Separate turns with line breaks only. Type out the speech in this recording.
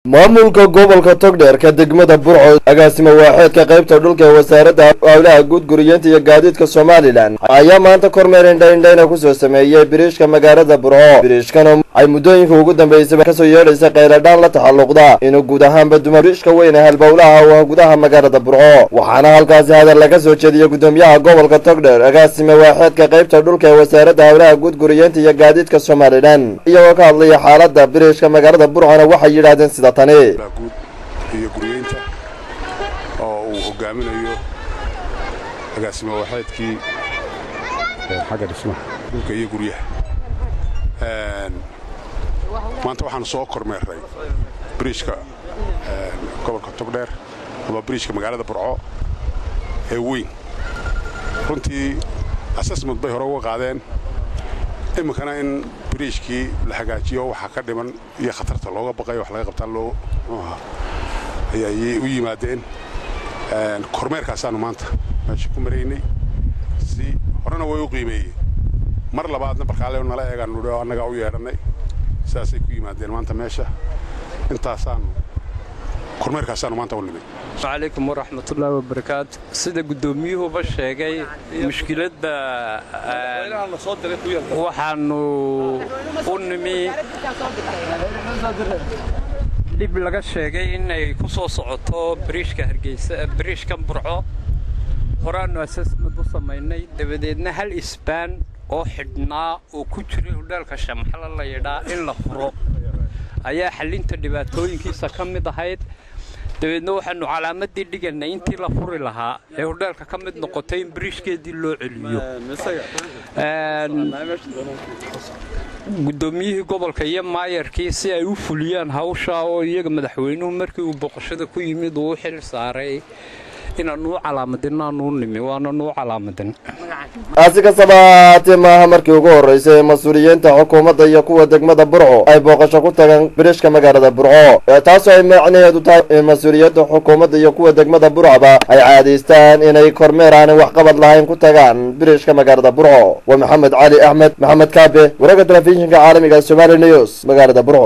maamulka gobolka Togdheer ka degmada Burco agaasima waaxeedka qaybta dhulka ee wasaaradda hawlaha guud guriyeynta iyo gaadiidka Soomaaliland ayaa maanta kormeer indhayn ku soo sameeyay biriishka magaalada Burco. Biriishkan ay muddooyinka ugu dambeysay ka soo yeedhaysa qayladhaan la taxalluqda inuu guud ahaanba dumar biriishka weyn ee halbowlaha oo gudaha magaalada Burco, waxaana halkaasi hadal laga soo jeediyay gudoomiyaha gobolka Togdheer agaasima waaxeedka qaybta dhulka ee wasaaradda hawlaha guud guriyeynta iyo gaadiidka Soomaaliland iyagoo ka hadlaya xaaladda biriishka magaalada Burco waxay yiraahdeen sida
guud iyo guriyeynta oo uu hogaaminayo agaasima waaxeedkii xagga dhismaha dhulka iyo guryaha. maanta waxaan soo kormeeray biriishka gobolka Togdheer ama biriishka magaalada Burco ee weyn. runtii assessment bay hore uga qaadeen imikana in biriishkii la hagaajiyo waxa ka dhiman iyo khatarta looga baqayo wax laga qabtaan loo ayay u yimaadeen. kormeerkaasaanu maanta meesha ku maraynay si horena way u qiimeeyeen mar labaadna barkaale nala eegaan nudho annaga u yeedhanay sidaasay ku yimaadeen maanta meesha intaasaanu kormeerkaasaanu maanta u nimay.
عليكم ورحمة الله وبركاته. سيدة قدوميه بشيء مشكلة وحنو ونمي اللي بلغ الشيء إنه يكسو عطو بريش كهرجيس بريش كم برعو هران أساس مدرسة مايني دبدينا هالإسبان أو حدنا وكتير هذا الكشام حلا الله يدا إلا فرو أيها حلين تدباتوين كيسا كم ضحيت dabeedna waxaanu calaamadii dhiganay intii la furi lahaa ee hordaalka ka mid noqotay in biriishkeedii loo celiyo. gudoomiyihii gobolka iyo maayarkii si ay u fuliyaan hawsha oo iyaga madaxweynuhu markii uu boqoshada ku yimid uu xil saaray inaanu calaamadinaanu nimi waanu calaamadin.
asiga sabaatee maaha markii ugu horeysay mas'uuliyiinta xukuumadda iyo kuwa degmada Burco ay booqasho ku tagaan biriishka magaalada Burco, taasoo ay macnaheedu tahay in mas'uuliyiinta xukuumadda iyo kuwa degmada Burco ay caadaystaan inay kormeeraan wax qabad lahayn ku tagaan biriishka magaalada Burco. wa Maxamed Cali Axmed Maxamed Kaabe wararka telefishinka caalamiga Somali News magaalada Burco.